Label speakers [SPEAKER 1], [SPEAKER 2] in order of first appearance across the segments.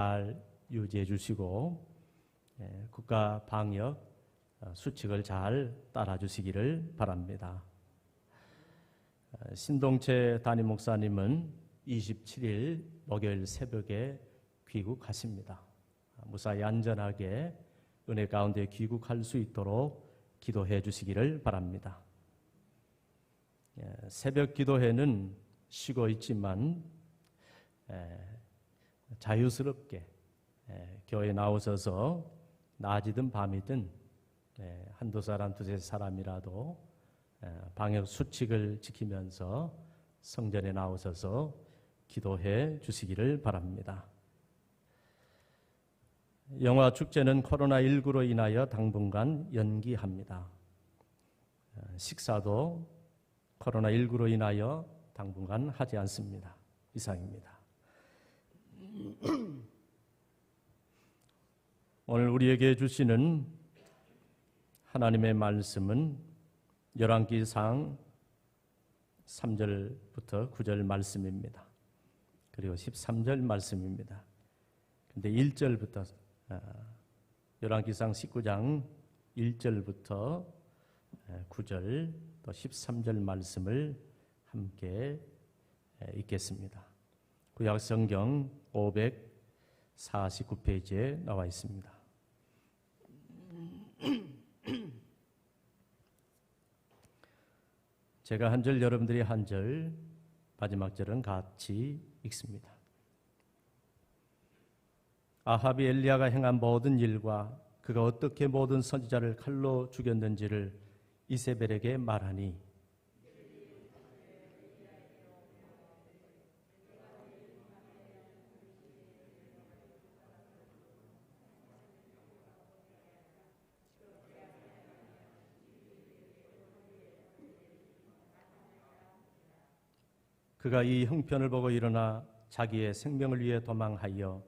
[SPEAKER 1] 잘 유지해 주시고 국가 방역 수칙을 잘 따라 주시기를 바랍니다. 신동채 담임 목사님은 27일 목요일 새벽에 귀국하십니다. 무사히 안전하게 은혜 가운데 귀국할 수 있도록 기도해 주시기를 바랍니다. 새벽 기도회는 쉬고 있지만 자유스럽게 교회에 나오셔서 낮이든 밤이든 한두 사람 두세 사람이라도 방역 수칙을 지키면서 성전에 나오셔서 기도해 주시기를 바랍니다. 영화 축제는 코로나19로 인하여 당분간 연기합니다. 식사도 코로나19로 인하여 당분간 하지 않습니다. 이상입니다. 오늘 우리에게 주시는 하나님의 말씀은 열왕기상 3절부터 9절 말씀입니다. 그리고 13절 말씀입니다. 근데 1절부터 열왕기상 19장 1절부터 9절 또 13절 말씀을 함께 읽겠습니다. 구약성경 549페이지에 나와 있습니다. 제가 한 절, 여러분들이 한 절, 마지막 절은 같이 읽습니다. 아합이 엘리야가 행한 모든 일과 그가 어떻게 모든 선지자를 칼로 죽였는지를 이세벨에게 말하니 그가 이 형편을 보고 일어나 자기의 생명을 위해 도망하여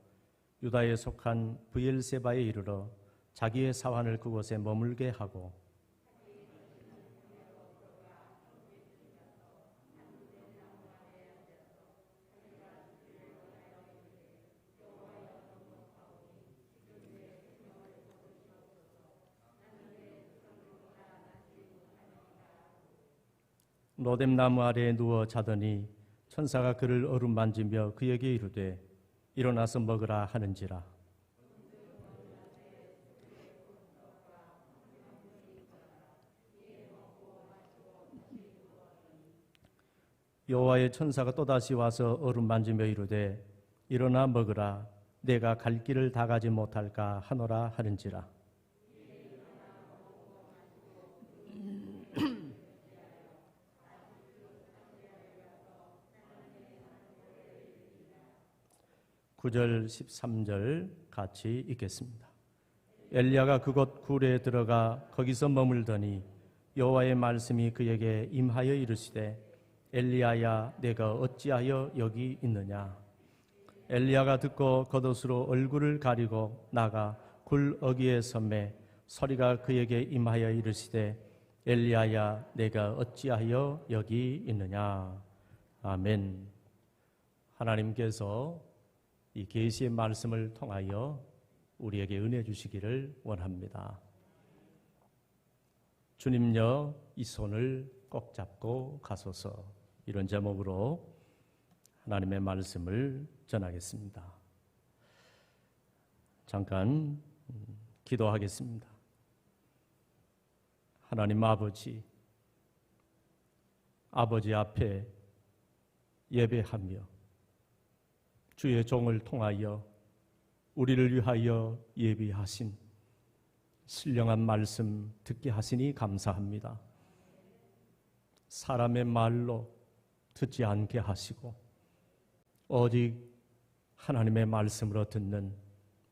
[SPEAKER 1] 유다에 속한 브엘세바에 이르러 자기의 사환을 그곳에 머물게 하고 로뎀나무 아래에 누워 자더니 천사가 그를 어루만지며 그에게 이르되 일어나서 먹으라 하는지라. 여호와의 천사가 또다시 와서 어루만지며 이르되 일어나 먹으라 내가 갈 길을 다 가지 못할까 하노라 하는지라. (9절) 13절 같이 읽겠습니다. 엘리야가 그곳 굴에 들어가 거기서 머물더니 여호와의 말씀이 그에게 임하여 이르시되 엘리야야 내가 어찌하여 여기 있느냐. 엘리야가 듣고 겉옷으로 얼굴을 가리고 나가 굴 어귀에 서매 소리가 그에게 임하여 이르시되 엘리야야 내가 어찌하여 여기 있느냐. 아멘. 하나님께서 이 계시의 말씀을 통하여 우리에게 은혜 주시기를 원합니다. 주님여 이 손을 꼭 잡고 가소서. 이런 제목으로 하나님의 말씀을 전하겠습니다. 잠깐 기도하겠습니다. 하나님 아버지 앞에 예배하며 주의 종을 통하여 우리를 위하여 예비하신 신령한 말씀 듣게 하시니 감사합니다. 사람의 말로 듣지 않게 하시고 오직 하나님의 말씀으로 듣는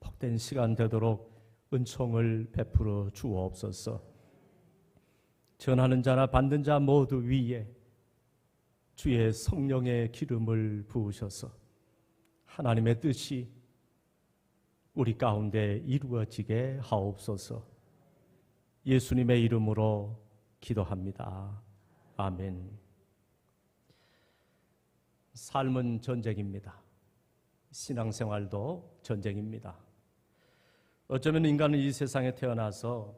[SPEAKER 1] 복된 시간 되도록 은총을 베풀어 주옵소서. 전하는 자나 받는 자 모두 위에 주의 성령의 기름을 부으셔서 하나님의 뜻이 우리 가운데 이루어지게 하옵소서. 예수님의 이름으로 기도합니다. 아멘. 삶은 전쟁입니다. 신앙생활도 전쟁입니다. 어쩌면 인간은 이 세상에 태어나서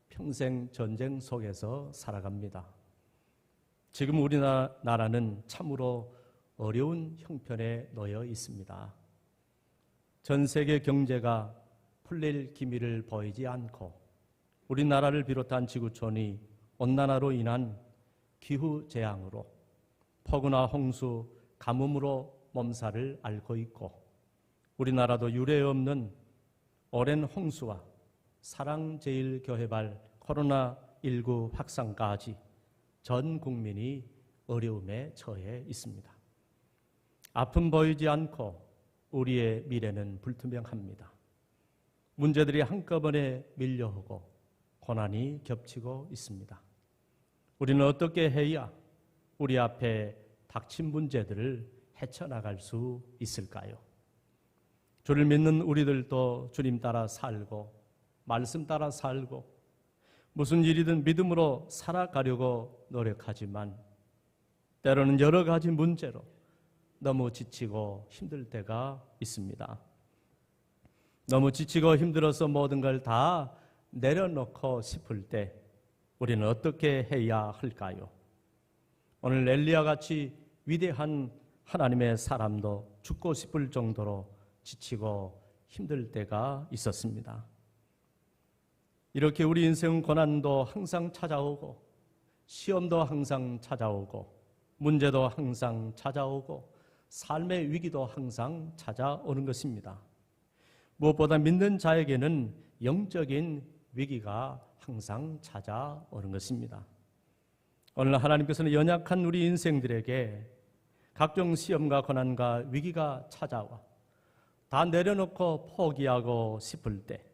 [SPEAKER 1] 평생 전쟁 속에서 살아갑니다. 지금 우리나라는 참으로 어려운 형편에 놓여 있습니다. 전 세계 경제가 풀릴 기미를 보이지 않고 우리나라를 비롯한 지구촌이 온난화로 인한 기후재앙으로 폭우나 홍수, 가뭄으로 몸살을 앓고 있고 우리나라도 유례없는 오랜 홍수와 사랑제일교회발 코로나19 확산까지 전 국민이 어려움에 처해 있습니다. 아픔 보이지 않고 우리의 미래는 불투명합니다. 문제들이 한꺼번에 밀려오고 고난이 겹치고 있습니다. 우리는 어떻게 해야 우리 앞에 닥친 문제들을 헤쳐나갈 수 있을까요? 주를 믿는 우리들도 주님 따라 살고 말씀 따라 살고 무슨 일이든 믿음으로 살아가려고 노력하지만 때로는 여러 가지 문제로 너무 지치고 힘들 때가 있습니다. 너무 지치고 힘들어서 모든 걸 다 내려놓고 싶을 때 우리는 어떻게 해야 할까요? 오늘 엘리야 같이 위대한 하나님의 사람도 죽고 싶을 정도로 지치고 힘들 때가 있었습니다. 이렇게 우리 인생 고난도 항상 찾아오고 시험도 항상 찾아오고 문제도 항상 찾아오고 삶의 위기도 항상 찾아오는 것입니다. 무엇보다 믿는 자에게는 영적인 위기가 항상 찾아오는 것입니다. 오늘 하나님께서는 연약한 우리 인생들에게 각종 시험과 고난과 위기가 찾아와 다 내려놓고 포기하고 싶을 때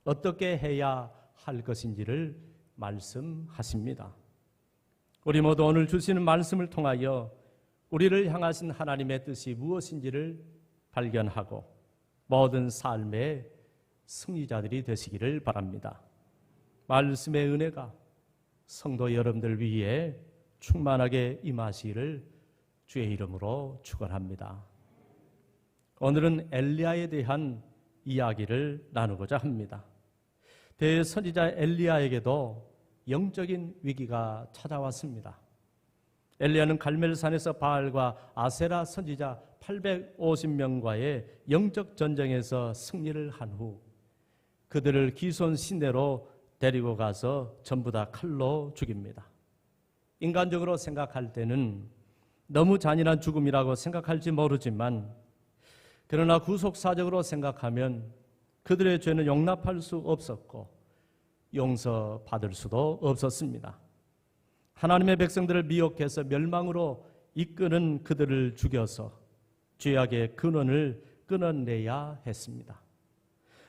[SPEAKER 1] 어떻게 해야 할 것인지를 말씀하십니다. 우리 모두 오늘 주시는 말씀을 통하여 우리를 향하신 하나님의 뜻이 무엇인지를 발견하고 모든 삶의 승리자들이 되시기를 바랍니다. 말씀의 은혜가 성도 여러분들 위에 충만하게 임하시기를 주의 이름으로 축원합니다. 오늘은 엘리야에 대한 이야기를 나누고자 합니다. 대선지자 엘리야에게도 영적인 위기가 찾아왔습니다. 엘리야는 갈멜산에서 바알과 아세라 선지자 850명과의 영적 전쟁에서 승리를 한 후 그들을 기손 시내로 데리고 가서 전부 다 칼로 죽입니다. 인간적으로 생각할 때는 너무 잔인한 죽음이라고 생각할지 모르지만 그러나 구속사적으로 생각하면 그들의 죄는 용납할 수 없었고 용서받을 수도 없었습니다. 하나님의 백성들을 미혹해서 멸망으로 이끄는 그들을 죽여서 죄악의 근원을 끊어내야 했습니다.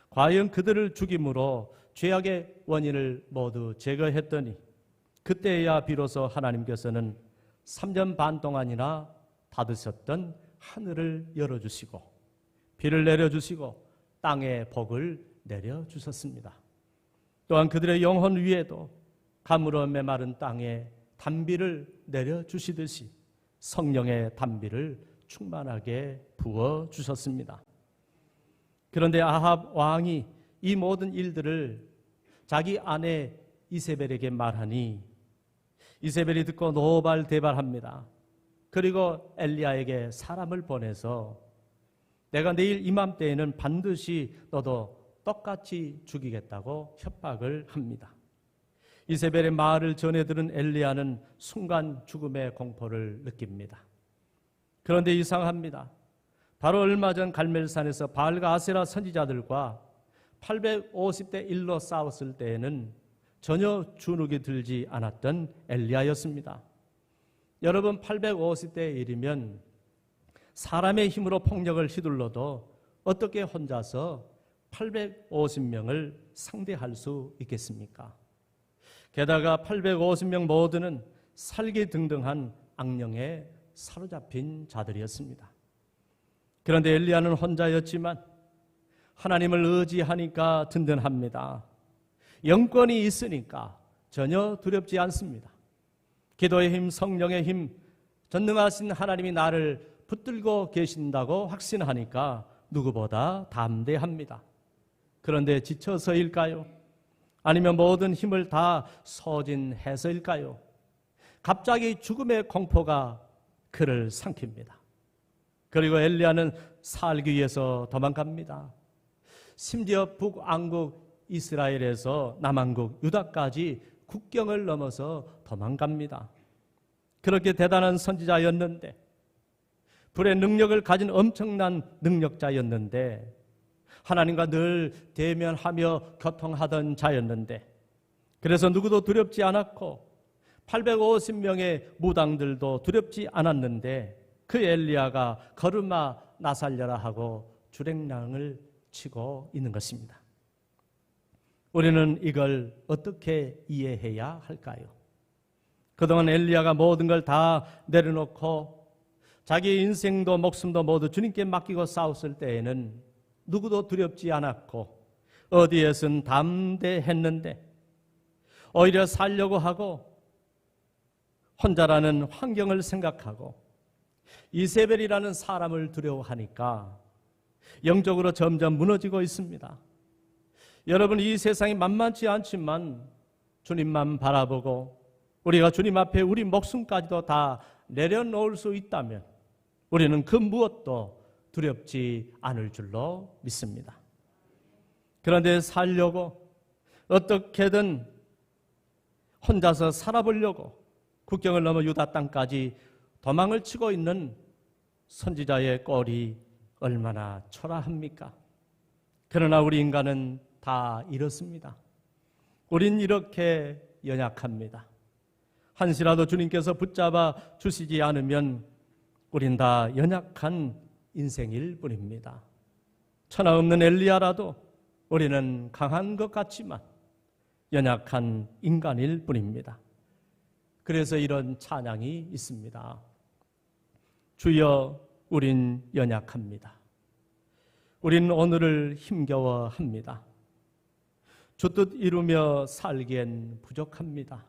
[SPEAKER 1] 과연 그들을 죽임으로 죄악의 원인을 모두 제거했더니 그때야 비로소 하나님께서는 3년 반 동안이나 닫으셨던 하늘을 열어주시고 비를 내려주시고 땅에 복을 내려주셨습니다. 또한 그들의 영혼 위에도 가물어 메마른 땅에 단비를 내려주시듯이 성령의 단비를 충만하게 부어주셨습니다. 그런데 아합 왕이 이 모든 일들을 자기 아내 이세벨에게 말하니 이세벨이 듣고 노발대발합니다. 그리고 엘리야에게 사람을 보내서 내가 내일 이맘때에는 반드시 너도 똑같이 죽이겠다고 협박을 합니다. 이세벨의 말을 전해 들은 엘리야는 순간 죽음의 공포를 느낍니다. 그런데 이상합니다. 바로 얼마 전 갈멜산에서 바알과 아세라 선지자들과 850대 1로 싸웠을 때에는 전혀 주눅이 들지 않았던 엘리야였습니다. 여러분 850대 1이면 사람의 힘으로 폭력을 휘둘러도 어떻게 혼자서 850명을 상대할 수 있겠습니까? 게다가 850명 모두는 살기등등한 악령에 사로잡힌 자들이었습니다. 그런데 엘리야는 혼자였지만 하나님을 의지하니까 든든합니다. 영권이 있으니까 전혀 두렵지 않습니다. 기도의 힘, 성령의 힘, 전능하신 하나님이 나를 붙들고 계신다고 확신하니까 누구보다 담대합니다. 그런데 지쳐서일까요? 아니면 모든 힘을 다 소진해서일까요? 갑자기 죽음의 공포가 그를 삼킵니다. 그리고 엘리야는 살기 위해서 도망갑니다. 심지어 북왕국 이스라엘에서 남왕국 유다까지 국경을 넘어서 도망갑니다. 그렇게 대단한 선지자였는데, 불의 능력을 가진 엄청난 능력자였는데, 하나님과 늘 대면하며 교통하던 자였는데, 그래서 누구도 두렵지 않았고 850명의 무당들도 두렵지 않았는데, 그 엘리야가 걸음아 나 살려라 하고 주랭랑을 치고 있는 것입니다. 우리는 이걸 어떻게 이해해야 할까요? 그동안 엘리야가 모든 걸 다 내려놓고 자기 인생도 목숨도 모두 주님께 맡기고 싸웠을 때에는 누구도 두렵지 않았고 어디에선 담대했는데, 오히려 살려고 하고 혼자라는 환경을 생각하고 이세벨이라는 사람을 두려워하니까 영적으로 점점 무너지고 있습니다. 여러분, 이 세상이 만만치 않지만 주님만 바라보고 우리가 주님 앞에 우리 목숨까지도 다 내려놓을 수 있다면 우리는 그 무엇도 두렵지 않을 줄로 믿습니다. 그런데 살려고 어떻게든 혼자서 살아보려고 국경을 넘어 유다 땅까지 도망을 치고 있는 선지자의 꼴이 얼마나 초라합니까? 그러나 우리 인간은 다 이렇습니다. 우린 이렇게 연약합니다. 한시라도 주님께서 붙잡아 주시지 않으면 우린 다 연약한 인생일 뿐입니다. 천하 없는 엘리야라도 우리는 강한 것 같지만 연약한 인간일 뿐입니다. 그래서 이런 찬양이 있습니다. 주여, 우린 연약합니다. 우린 오늘을 힘겨워합니다. 주 뜻 이루며 살기엔 부족합니다.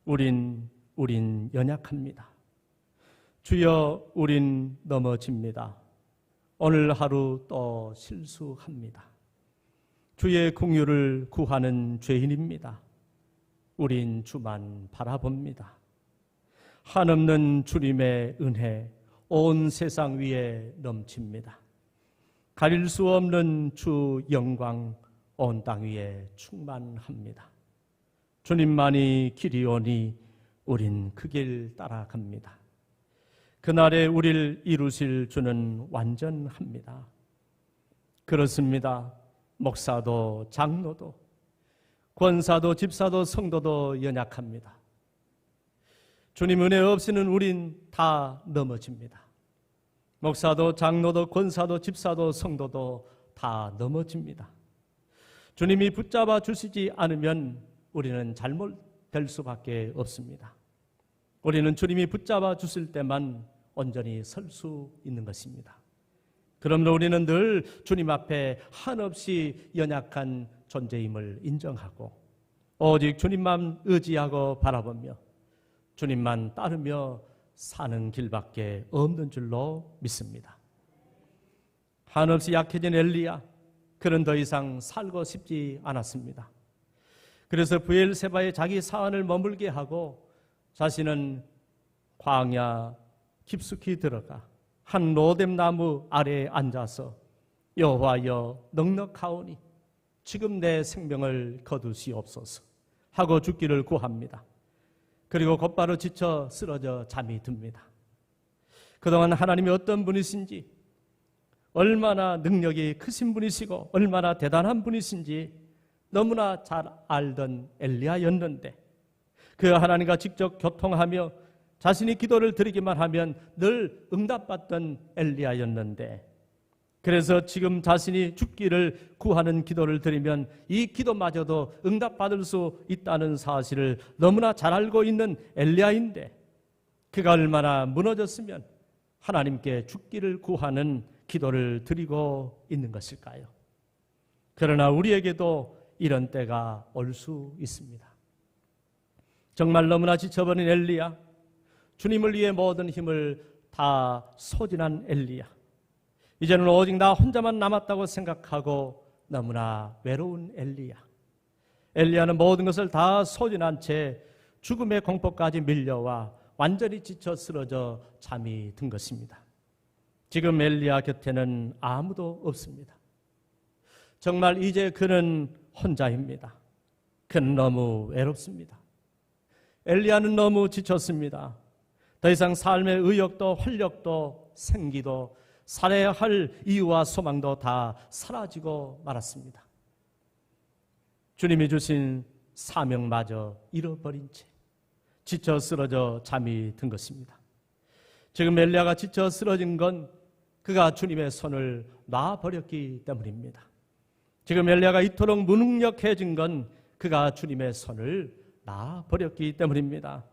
[SPEAKER 1] 우린 연약합니다. 주여, 우린 넘어집니다. 오늘 하루 또 실수합니다. 주의 긍휼을 구하는 죄인입니다. 우린 주만 바라봅니다. 한없는 주님의 은혜 온 세상 위에 넘칩니다. 가릴 수 없는 주 영광 온 땅 위에 충만합니다. 주님만이 길이오니 우린 그 길 따라갑니다. 그날에 우리를 이루실 주는 완전합니다. 그렇습니다. 목사도 장로도 권사도 집사도 성도도 연약합니다. 주님 은혜 없이는 우린 다 넘어집니다. 목사도 장로도 권사도 집사도 성도도 다 넘어집니다. 주님이 붙잡아 주시지 않으면 우리는 잘못될 수밖에 없습니다. 우리는 주님이 붙잡아 주실 때만 온전히 설 수 있는 것입니다. 그러므로 우리는 늘 주님 앞에 한없이 연약한 존재임을 인정하고 오직 주님만 의지하고 바라보며 주님만 따르며 사는 길밖에 없는 줄로 믿습니다. 한없이 약해진 엘리야, 그는 더 이상 살고 싶지 않았습니다. 그래서 브엘세바에 자기 사안을 머물게 하고 자신은 광야 깊숙이 들어가 한 로뎀나무 아래에 앉아서 여호와여 넉넉하오니 지금 내 생명을 거두시옵소서 하고 죽기를 구합니다. 그리고 곧바로 지쳐 쓰러져 잠이 듭니다. 그동안 하나님이 어떤 분이신지, 얼마나 능력이 크신 분이시고 얼마나 대단한 분이신지 너무나 잘 알던 엘리야였는데, 그 하나님과 직접 교통하며 자신이 기도를 드리기만 하면 늘 응답받던 엘리야였는데, 그래서 지금 자신이 죽기를 구하는 기도를 드리면 이 기도마저도 응답받을 수 있다는 사실을 너무나 잘 알고 있는 엘리야인데, 그가 얼마나 무너졌으면 하나님께 죽기를 구하는 기도를 드리고 있는 것일까요? 그러나 우리에게도 이런 때가 올 수 있습니다. 정말 너무나 지쳐버린 엘리야, 주님을 위해 모든 힘을 다 소진한 엘리야, 이제는 오직 나 혼자만 남았다고 생각하고 너무나 외로운 엘리야. 엘리야는 모든 것을 다 소진한 채 죽음의 공포까지 밀려와 완전히 지쳐 쓰러져 잠이 든 것입니다. 지금 엘리야 곁에는 아무도 없습니다. 정말 이제 그는 혼자입니다. 그는 너무 외롭습니다. 엘리야는 너무 지쳤습니다. 더 이상 삶의 의욕도 활력도 생기도 살아야 할 이유와 소망도 다 사라지고 말았습니다. 주님이 주신 사명마저 잃어버린 채 지쳐 쓰러져 잠이 든 것입니다. 지금 엘리야가 지쳐 쓰러진 건 그가 주님의 손을 놔버렸기 때문입니다. 지금 엘리야가 이토록 무능력해진 건 그가 주님의 손을 놔버렸기 때문입니다.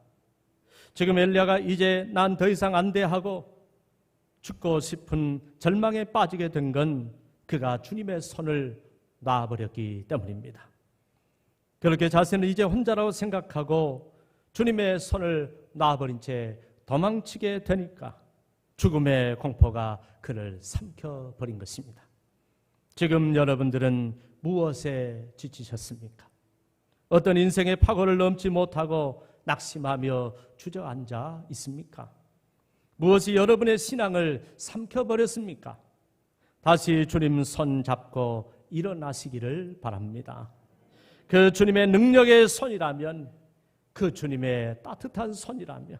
[SPEAKER 1] 지금 엘리야가 이제 난 더 이상 안 돼 하고 죽고 싶은 절망에 빠지게 된 건 그가 주님의 손을 놔버렸기 때문입니다. 그렇게 자신은 이제 혼자라고 생각하고 주님의 손을 놔버린 채 도망치게 되니까 죽음의 공포가 그를 삼켜버린 것입니다. 지금 여러분들은 무엇에 지치셨습니까? 어떤 인생의 파고를 넘지 못하고 낙심하며 주저앉아 있습니까? 무엇이 여러분의 신앙을 삼켜버렸습니까? 다시 주님 손 잡고 일어나시기를 바랍니다. 그 주님의 능력의 손이라면, 그 주님의 따뜻한 손이라면,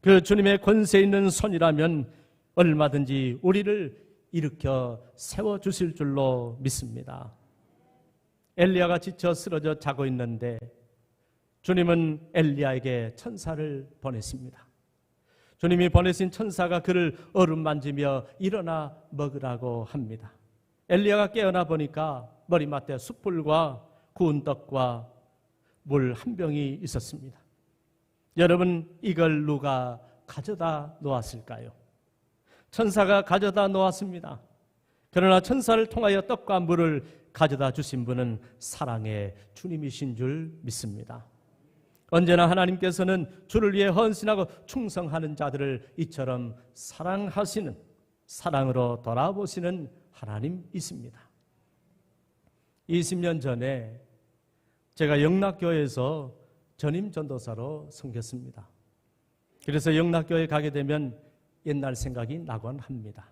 [SPEAKER 1] 그 주님의 권세 있는 손이라면 얼마든지 우리를 일으켜 세워주실 줄로 믿습니다. 엘리야가 지쳐 쓰러져 자고 있는데 주님은 엘리야에게 천사를 보냈습니다. 주님이 보내신 천사가 그를 어루만지며 일어나 먹으라고 합니다. 엘리야가 깨어나 보니까 머리맡에 숯불과 구운 떡과 물 한 병이 있었습니다. 여러분, 이걸 누가 가져다 놓았을까요? 천사가 가져다 놓았습니다. 그러나 천사를 통하여 떡과 물을 가져다 주신 분은 사랑의 주님이신 줄 믿습니다. 언제나 하나님께서는 주를 위해 헌신하고 충성하는 자들을 이처럼 사랑하시는, 사랑으로 돌아보시는 하나님이십니다. 20년 전에 제가 영락교회에서 전임 전도사로 섬겼습니다. 그래서 영락교회 가게 되면 옛날 생각이 나곤 합니다.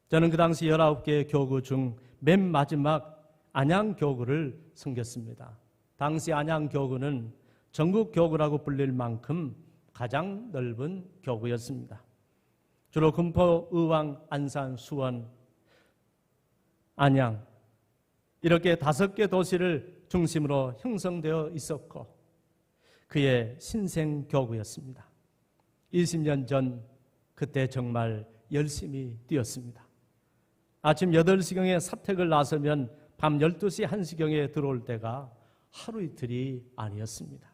[SPEAKER 1] 저는 그 당시 19개의 교구 중 맨 마지막 안양교구를 섬겼습니다. 당시 안양교구는 전국교구라고 불릴 만큼 가장 넓은 교구였습니다. 주로 금포, 의왕, 안산, 수원, 안양 이렇게 5개 도시를 중심으로 형성되어 있었고 그의 신생교구였습니다. 20년 전 그때 정말 열심히 뛰었습니다. 아침 8시경에 사택을 나서면 밤 12시 1시경에 들어올 때가 하루 이틀이 아니었습니다.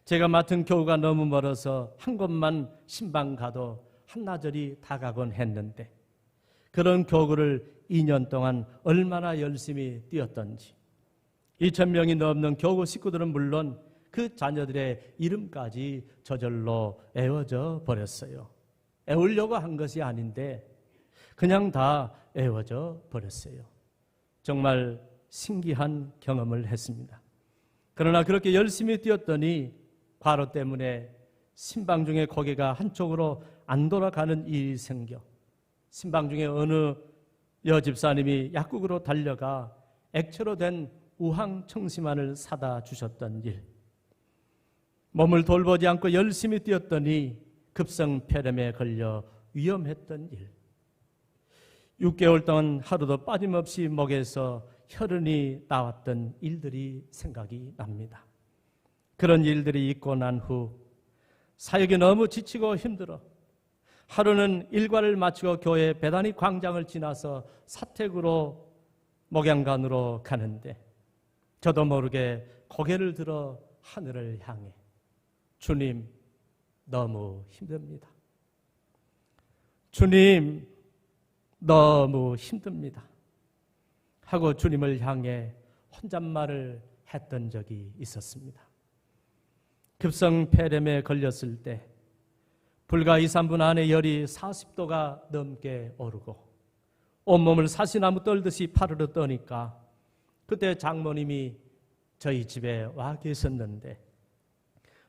[SPEAKER 1] 제가 맡은 교우가 너무 멀어서 한 곳만 신방 가도 한나절이 다 가곤 했는데 그런 교구를 2년 동안 얼마나 열심히 뛰었던지 2,000명이 넘는 교구 식구들은 물론 그 자녀들의 이름까지 저절로 애워져 버렸어요. 애우려고 한 것이 아닌데 그냥 다 애워져 버렸어요. 정말 신기한 경험을 했습니다. 그러나 그렇게 열심히 뛰었더니 과로 때문에 신방 중에 고개가 한쪽으로 안 돌아가는 일이 생겨 신방 중에 어느 여집사님이 약국으로 달려가 액체로 된 우황청심환을 사다 주셨던 일, 몸을 돌보지 않고 열심히 뛰었더니 급성폐렴에 걸려 위험했던 일, 6개월 동안 하루도 빠짐없이 목에서 혈흔이 나왔던 일들이 생각이 납니다. 그런 일들이 있고 난 후 사역이 너무 지치고 힘들어 하루는 일과를 마치고 교회 배단위 광장을 지나서 사택으로 목양간으로 가는데 저도 모르게 고개를 들어 하늘을 향해 주님 너무 힘듭니다. 주님 너무 힘듭니다. 하고 주님을 향해 혼잣말을 했던 적이 있었습니다. 급성폐렴에 걸렸을 때 불과 2, 3분 안에 열이 40도가 넘게 오르고 온몸을 사시나무 떨듯이 파르르 떠니까 그때 장모님이 저희 집에 와 계셨는데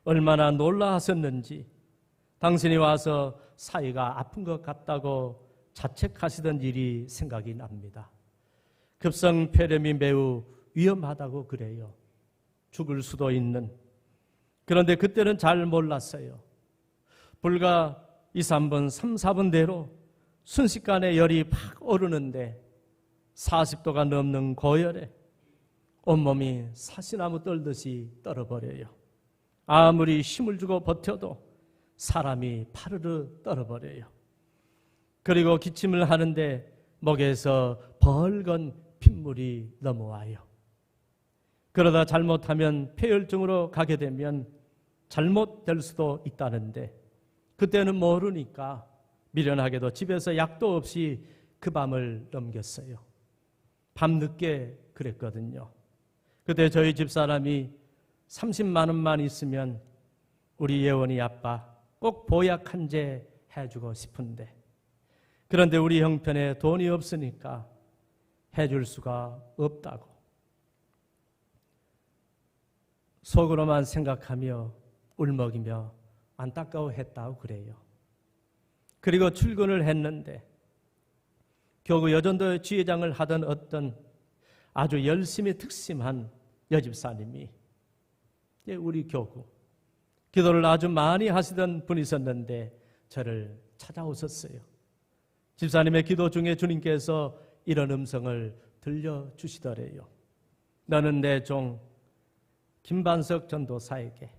[SPEAKER 1] 얼마나 놀라하셨는지 당신이 와서 사이가 아픈 것 같다고 자책하시던 일이 생각이 납니다. 급성폐렴이 매우 위험하다고 그래요. 죽을 수도 있는. 그런데 그때는 잘 몰랐어요. 불과 2, 3분, 3, 4분 대로 순식간에 열이 팍 오르는데 40도가 넘는 고열에 온몸이 사시나무 떨듯이 떨어버려요. 아무리 힘을 주고 버텨도 사람이 파르르 떨어버려요. 그리고 기침을 하는데 목에서 벌건 핏물이 넘어와요. 그러다 잘못하면 폐혈증으로 가게 되면 잘못될 수도 있다는데 그때는 모르니까 미련하게도 집에서 약도 없이 그 밤을 넘겼어요. 밤늦게 그랬거든요. 그때 저희 집사람이 30만 원만 있으면 우리 예원이 아빠 꼭 보약 한 제 해주고 싶은데 그런데 우리 형편에 돈이 없으니까 해줄 수가 없다고 속으로만 생각하며 울먹이며 안타까워했다고 그래요. 그리고 출근을 했는데 교구 여전도 지회장을 하던 어떤 아주 열심히 특심한 여집사님이 우리 교구 기도를 아주 많이 하시던 분이셨는데 저를 찾아오셨어요. 집사님의 기도 중에 주님께서 이런 음성을 들려주시더래요. 너는 내 종 김반석 전도사에게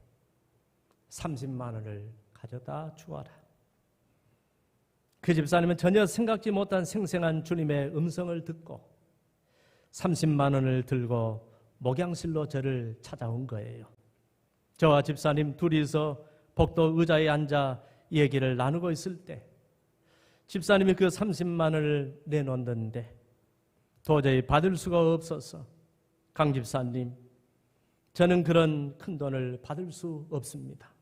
[SPEAKER 1] 30만 원을 가져다 주어라. 그 집사님은 전혀 생각지 못한 생생한 주님의 음성을 듣고 30만 원을 들고 목양실로 저를 찾아온 거예요. 저와 집사님 둘이서 복도 의자에 앉아 얘기를 나누고 있을 때 집사님이 그 30만 원을 내놓는데 도저히 받을 수가 없어서 강 집사님, 저는 그런 큰 돈을 받을 수 없습니다.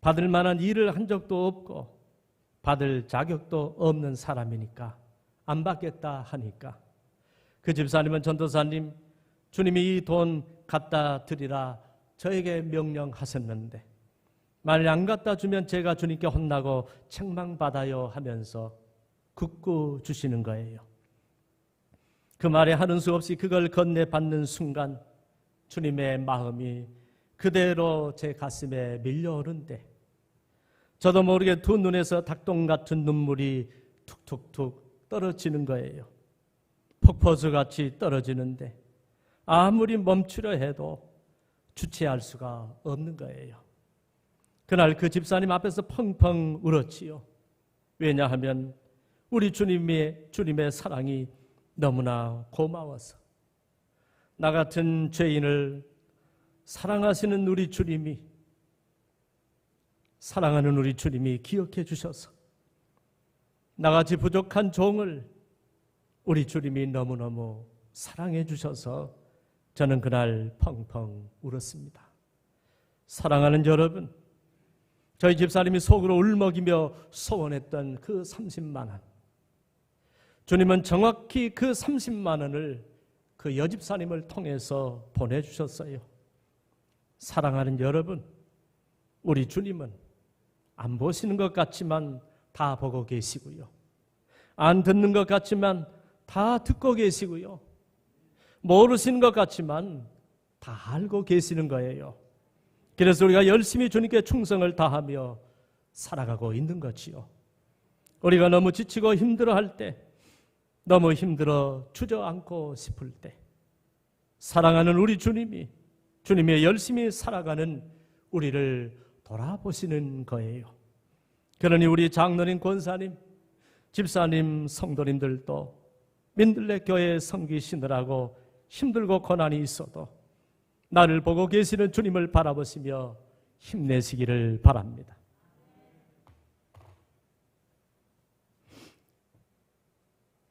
[SPEAKER 1] 받을 만한 일을 한 적도 없고 받을 자격도 없는 사람이니까 안 받겠다 하니까 그 집사님은 전도사님, 주님이 이 돈 갖다 드리라 저에게 명령하셨는데 만일 안 갖다 주면 제가 주님께 혼나고 책망받아요 하면서 굳고 주시는 거예요. 그 말에 하는 수 없이 그걸 건네받는 순간 주님의 마음이 그대로 제 가슴에 밀려오는데 저도 모르게 두 눈에서 닭똥 같은 눈물이 툭툭툭 떨어지는 거예요. 폭포수같이 떨어지는데 아무리 멈추려 해도 주체할 수가 없는 거예요. 그날 그 집사님 앞에서 펑펑 울었지요. 왜냐하면 우리 주님의 사랑이 너무나 고마워서 나 같은 죄인을 사랑하시는 우리 주님이 사랑하는 우리 주님이 기억해 주셔서 나같이 부족한 종을 우리 주님이 너무너무 사랑해 주셔서 저는 그날 펑펑 울었습니다. 사랑하는 여러분, 저희 집사님이 속으로 울먹이며 소원했던 그 30만 원, 주님은 정확히 그 30만 원을 그 여집사님을 통해서 보내주셨어요. 사랑하는 여러분, 우리 주님은 안 보시는 것 같지만 다 보고 계시고요. 안 듣는 것 같지만 다 듣고 계시고요. 모르시는 것 같지만 다 알고 계시는 거예요. 그래서 우리가 열심히 주님께 충성을 다하며 살아가고 있는 거지요. 우리가 너무 지치고 힘들어할 때, 너무 힘들어 주저앉고 싶을 때 사랑하는 우리 주님이 주님의 열심히 살아가는 우리를 돌아보시는 거예요. 그러니 우리 장로님, 권사님, 집사님, 성도님들도 민들레 교회 섬기시느라고 힘들고 고난이 있어도 나를 보고 계시는 주님을 바라보시며 힘내시기를 바랍니다.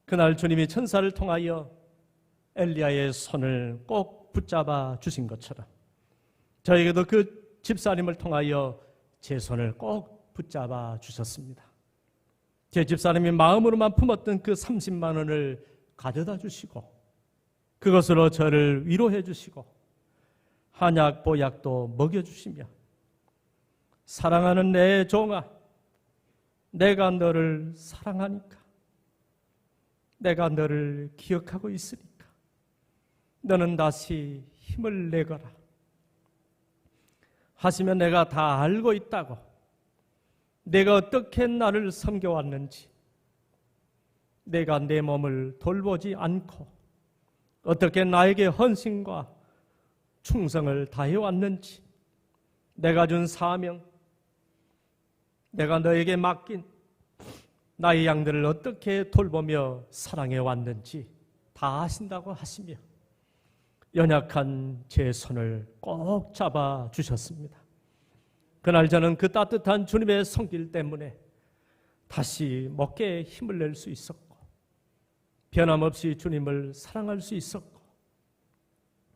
[SPEAKER 1] 그날 주님이 천사를 통하여 엘리야의 손을 꼭 붙잡아 주신 것처럼 저에게도 그 집사님을 통하여 제 손을 꼭 붙잡아 주셨습니다. 제 집사람이 마음으로만 품었던 그 30만 원을 가져다 주시고 그것으로 저를 위로해 주시고 한약 보약도 먹여주시며 사랑하는 내 종아, 내가 너를 사랑하니까, 내가 너를 기억하고 있으니까 너는 다시 힘을 내거라 하시면 내가 다 알고 있다고, 내가 어떻게 나를 섬겨왔는지, 내가 내 몸을 돌보지 않고 어떻게 나에게 헌신과 충성을 다해왔는지, 내가 준 사명, 내가 너에게 맡긴 나의 양들을 어떻게 돌보며 사랑해왔는지 다 아신다고 하시며 연약한 제 손을 꼭 잡아주셨습니다. 그날 저는 그 따뜻한 주님의 손길 때문에 다시 먹게 힘을 낼 수 있었고 변함없이 주님을 사랑할 수 있었고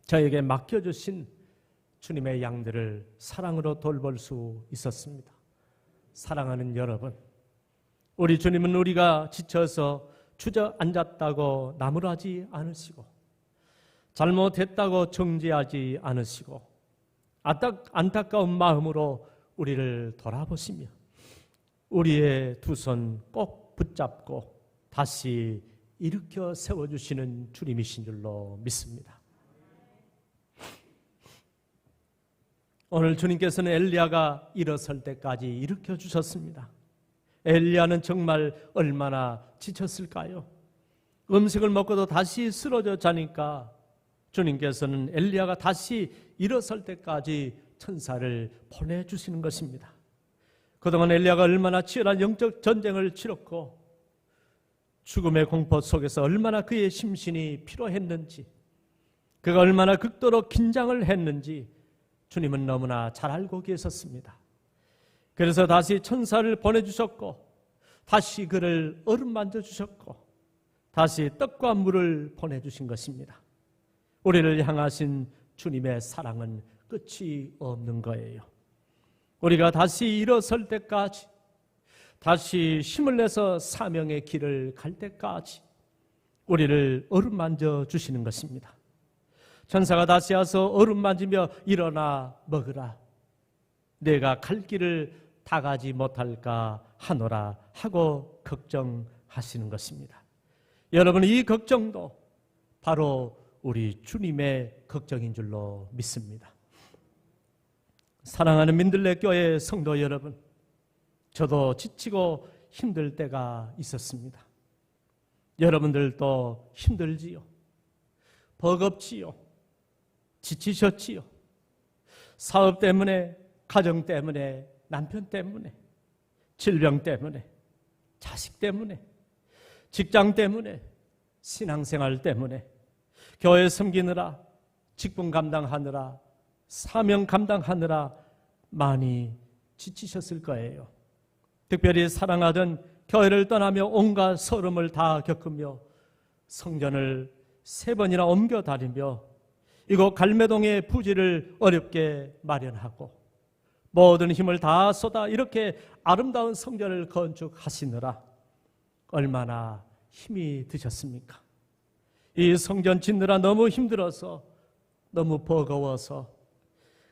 [SPEAKER 1] 저에게 맡겨주신 주님의 양들을 사랑으로 돌볼 수 있었습니다. 사랑하는 여러분, 우리 주님은 우리가 지쳐서 주저앉았다고 나무라지 않으시고 잘못했다고 정죄하지 않으시고 안타까운 마음으로 우리를 돌아보시며 우리의 두 손 꼭 붙잡고 다시 일으켜 세워주시는 주님이신 줄로 믿습니다. 오늘 주님께서는 엘리야가 일어설 때까지 일으켜 주셨습니다. 엘리야는 정말 얼마나 지쳤을까요? 음식을 먹고도 다시 쓰러져 자니까 주님께서는 엘리야가 다시 일어설 때까지 천사를 보내주시는 것입니다. 그동안 엘리야가 얼마나 치열한 영적 전쟁을 치렀고 죽음의 공포 속에서 얼마나 그의 심신이 피로했는지, 그가 얼마나 극도로 긴장을 했는지 주님은 너무나 잘 알고 계셨습니다. 그래서 다시 천사를 보내주셨고 다시 그를 어루만져 주셨고 다시 떡과 물을 보내주신 것입니다. 우리를 향하신 주님의 사랑은 끝이 없는 거예요. 우리가 다시 일어설 때까지, 다시 힘을 내서 사명의 길을 갈 때까지 우리를 어루만져 주시는 것입니다. 천사가 다시 와서 어루만지며 일어나 먹으라, 내가 갈 길을 다 가지 못할까 하노라 하고 걱정하시는 것입니다. 여러분, 이 걱정도 바로 우리 주님의 걱정인 줄로 믿습니다. 사랑하는 민들레 교회 성도 여러분, 저도 지치고 힘들 때가 있었습니다. 여러분들도 힘들지요, 버겁지요, 지치셨지요. 사업 때문에, 가정 때문에, 남편 때문에, 질병 때문에, 자식 때문에, 직장 때문에, 신앙생활 때문에, 교회 섬기느라, 직분 감당하느라, 사명 감당하느라 많이 지치셨을 거예요. 특별히 사랑하던 교회를 떠나며 온갖 서름을 다 겪으며 성전을 3번이나 옮겨 다니며 이곳 갈매동의 부지를 어렵게 마련하고 모든 힘을 다 쏟아 이렇게 아름다운 성전을 건축하시느라 얼마나 힘이 드셨습니까? 이 성전 짓느라 너무 힘들어서, 너무 버거워서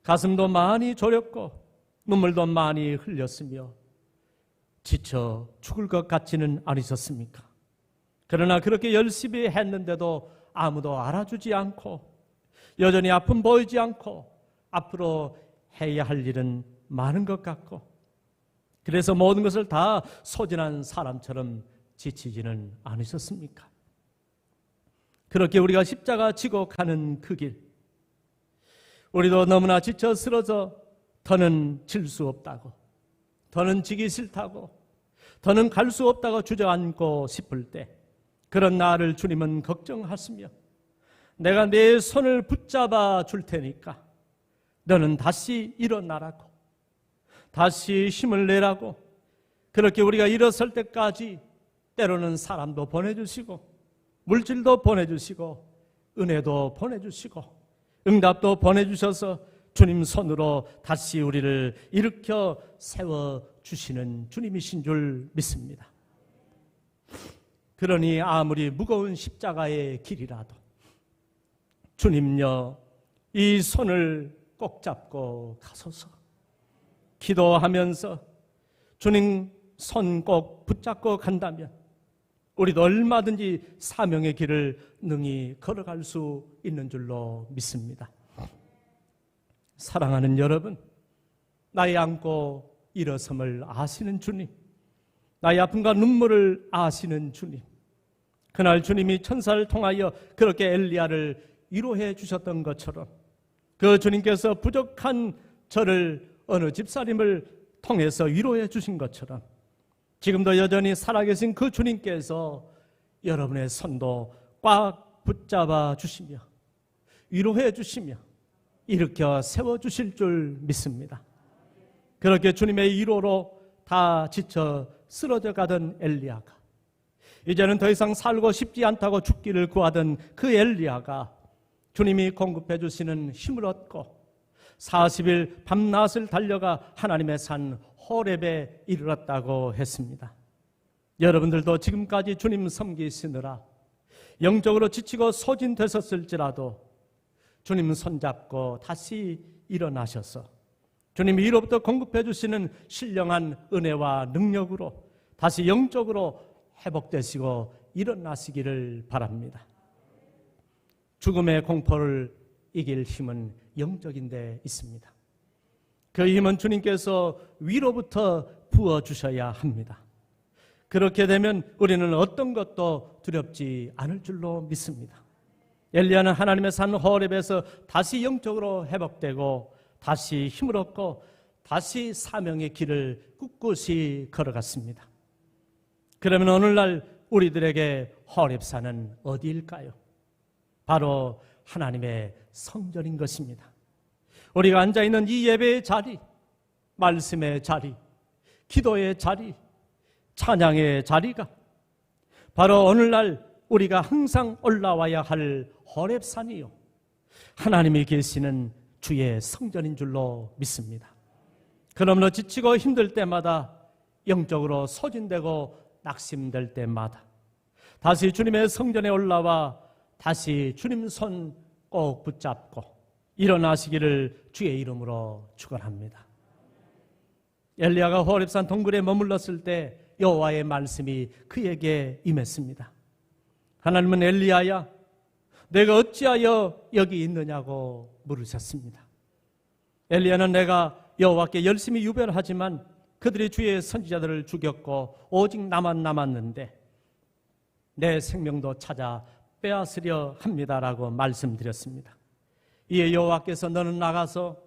[SPEAKER 1] 가슴도 많이 졸였고 눈물도 많이 흘렸으며 지쳐 죽을 것 같지는 않으셨습니까? 그러나 그렇게 열심히 했는데도 아무도 알아주지 않고 여전히 아픔 보이지 않고 앞으로 해야 할 일은 많은 것 같고 그래서 모든 것을 다 소진한 사람처럼 지치지는 않으셨습니까? 그렇게 우리가 십자가 지고 가는 그 길, 우리도 너무나 지쳐 쓰러져 더는 질 수 없다고, 더는 지기 싫다고, 더는 갈 수 없다고 주저앉고 싶을 때 그런 나를 주님은 걱정하시며 내가 내 손을 붙잡아 줄 테니까 너는 다시 일어나라고, 다시 힘을 내라고, 그렇게 우리가 일어설 때까지 때로는 사람도 보내주시고 물질도 보내주시고 은혜도 보내주시고 응답도 보내주셔서 주님 손으로 다시 우리를 일으켜 세워 주시는 주님이신 줄 믿습니다. 그러니 아무리 무거운 십자가의 길이라도 주님여 이 손을 꼭 잡고 가소서. 기도하면서 주님 손 꼭 붙잡고 간다면 우리도 얼마든지 사명의 길을 능히 걸어갈 수 있는 줄로 믿습니다. 사랑하는 여러분, 나의 안고 일어섬을 아시는 주님, 나의 아픔과 눈물을 아시는 주님, 그날 주님이 천사를 통하여 그렇게 엘리야를 위로해 주셨던 것처럼 그 주님께서 부족한 저를 어느 집사님을 통해서 위로해 주신 것처럼 지금도 여전히 살아계신 그 주님께서 여러분의 손도 꽉 붙잡아 주시며 위로해 주시며 일으켜 세워주실 줄 믿습니다. 그렇게 주님의 위로로 다 지쳐 쓰러져 가던 엘리야가 이제는 더 이상 살고 싶지 않다고 죽기를 구하던 그 엘리야가 주님이 공급해 주시는 힘을 얻고 40일 밤낮을 달려가 하나님의 산 호렙에 이르렀다고 했습니다. 여러분들도 지금까지 주님 섬기시느라 영적으로 지치고 소진되셨을지라도 주님 손잡고 다시 일어나셔서 주님 위로부터 공급해 주시는 신령한 은혜와 능력으로 다시 영적으로 회복되시고 일어나시기를 바랍니다. 죽음의 공포를 이길 힘은 영적인 데 있습니다. 그 힘은 주님께서 위로부터 부어주셔야 합니다. 그렇게 되면 우리는 어떤 것도 두렵지 않을 줄로 믿습니다. 엘리야는 하나님의 산 호렙에서 다시 영적으로 회복되고 다시 힘을 얻고 다시 사명의 길을 꿋꿋이 걸어갔습니다. 그러면 오늘날 우리들에게 호렙산은 어디일까요? 바로 하나님의 성전인 것입니다. 우리가 앉아있는 이 예배의 자리, 말씀의 자리, 기도의 자리, 찬양의 자리가 바로 오늘날 우리가 항상 올라와야 할 호렙산이요 하나님이 계시는 주의 성전인 줄로 믿습니다. 그러므로 지치고 힘들 때마다 영적으로 소진되고 낙심될 때마다 다시 주님의 성전에 올라와 다시 주님 손 꼭 붙잡고 일어나시기를 주의 이름으로 축원합니다. 엘리야가 호렙산 동굴에 머물렀을 때 여호와의 말씀이 그에게 임했습니다. 하나님은 엘리야야 내가 어찌하여 여기 있느냐고 물으셨습니다. 엘리야는 내가 여호와께 열심히 유별하지만 그들이 주의 선지자들을 죽였고 오직 나만 남았는데 내 생명도 찾아 빼앗으려 합니다라고 말씀드렸습니다. 이에 여호와께서 너는 나가서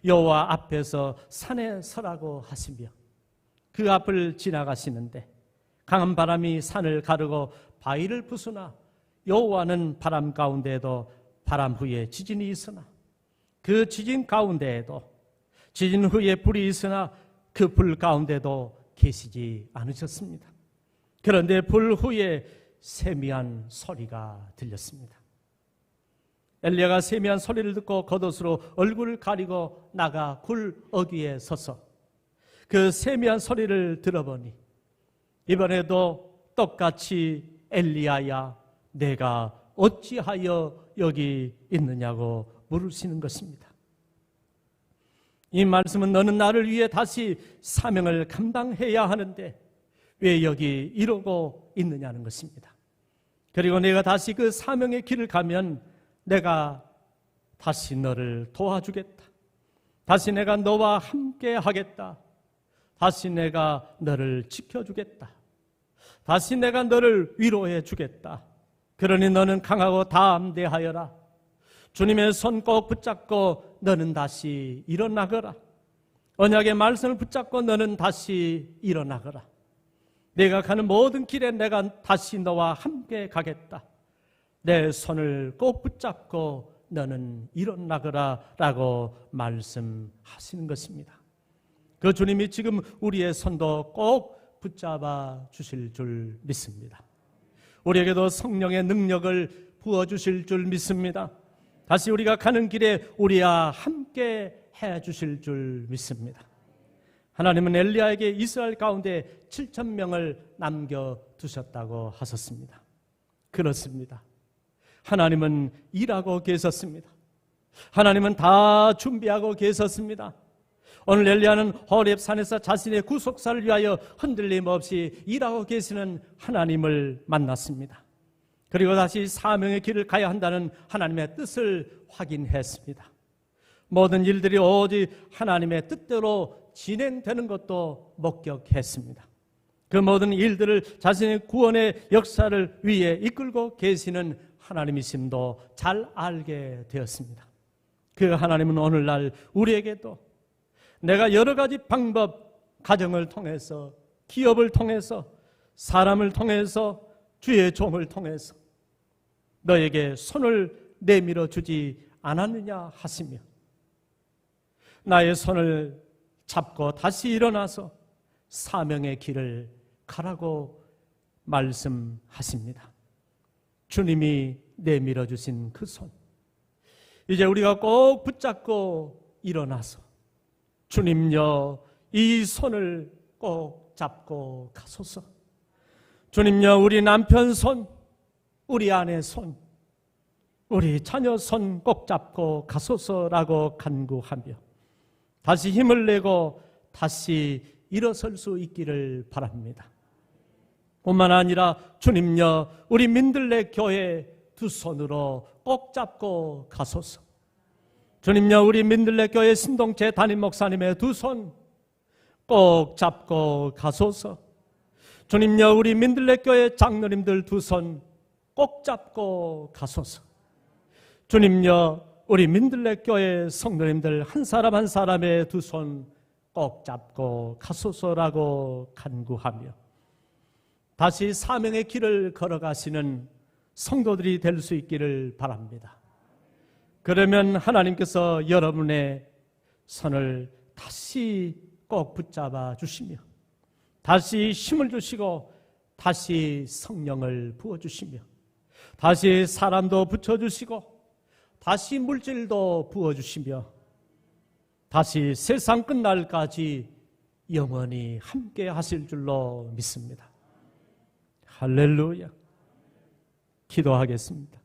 [SPEAKER 1] 여호와 앞에서 산에 서라고 하시며 그 앞을 지나가시는데 강한 바람이 산을 가르고 바위를 부수나 여호와는 바람 가운데에도 바람 후에 지진이 있으나 그 지진 가운데에도 지진 후에 불이 있으나 그 불 가운데도 계시지 않으셨습니다. 그런데 불 후에 세미한 소리가 들렸습니다. 엘리야가 세미한 소리를 듣고 겉옷으로 얼굴을 가리고 나가 굴 어귀에 서서 그 세미한 소리를 들어보니 이번에도 똑같이 엘리야야 내가 어찌하여 여기 있느냐고 물으시는 것입니다. 이 말씀은 너는 나를 위해 다시 사명을 감당해야 하는데 왜 여기 이러고 있느냐는 것입니다. 그리고 내가 다시 그 사명의 길을 가면 내가 다시 너를 도와주겠다. 다시 내가 너와 함께 하겠다. 다시 내가 너를 지켜주겠다. 다시 내가 너를 위로해 주겠다. 그러니 너는 강하고 담대하여라. 주님의 손 꼭 붙잡고 너는 다시 일어나거라. 언약의 말씀을 붙잡고 너는 다시 일어나거라. 내가 가는 모든 길에 내가 다시 너와 함께 가겠다. 내 손을 꼭 붙잡고 너는 일어나거라 라고 말씀하시는 것입니다. 그 주님이 지금 우리의 손도 꼭 붙잡아 주실 줄 믿습니다. 우리에게도 성령의 능력을 부어주실 줄 믿습니다. 다시 우리가 가는 길에 우리와 함께 해 주실 줄 믿습니다. 하나님은 엘리야에게 이스라엘 가운데 7,000명을 남겨두셨다고 하셨습니다. 그렇습니다. 하나님은 일하고 계셨습니다. 하나님은 다 준비하고 계셨습니다. 오늘 엘리야는 호렙 산에서 자신의 구속사를 위하여 흔들림 없이 일하고 계시는 하나님을 만났습니다. 그리고 다시 사명의 길을 가야 한다는 하나님의 뜻을 확인했습니다. 모든 일들이 오직 하나님의 뜻대로 진행되는 것도 목격했습니다. 그 모든 일들을 자신의 구원의 역사를 위해 이끌고 계시는 하나님이심도 잘 알게 되었습니다. 그 하나님은 오늘날 우리에게도 내가 여러 가지 방법, 가정을 통해서, 기업을 통해서, 사람을 통해서, 주의 종을 통해서 너에게 손을 내밀어 주지 않았느냐 하시며 나의 손을 잡고 다시 일어나서 사명의 길을 가라고 말씀하십니다. 주님이 내밀어 주신 그 손, 이제 우리가 꼭 붙잡고 일어나서 주님여 이 손을 꼭 잡고 가소서. 주님여 우리 남편 손, 우리 아내 손, 우리 자녀 손 꼭 잡고 가소서라고 간구하며 다시 힘을 내고 다시 일어설 수 있기를 바랍니다. 뿐만 아니라 주님여 우리 민들레 교회 두 손으로 꼭 잡고 가소서. 주님여 우리 민들레 교회 신동체 담임 목사님의 두 손 꼭 잡고 가소서. 주님여 우리 민들레 교회 장로님들 두 손 꼭 잡고 가소서. 주님여 우리 민들레 교회 성도님들 한 사람 한 사람의 두 손 꼭 잡고 가소서라고 간구하며 다시 사명의 길을 걸어가시는 성도들이 될 수 있기를 바랍니다. 그러면 하나님께서 여러분의 손을 다시 꼭 붙잡아 주시며 다시 힘을 주시고 다시 성령을 부어주시며 다시 사람도 붙여주시고 다시 물질도 부어주시며 다시 세상 끝날까지 영원히 함께 하실 줄로 믿습니다. 할렐루야. 기도하겠습니다.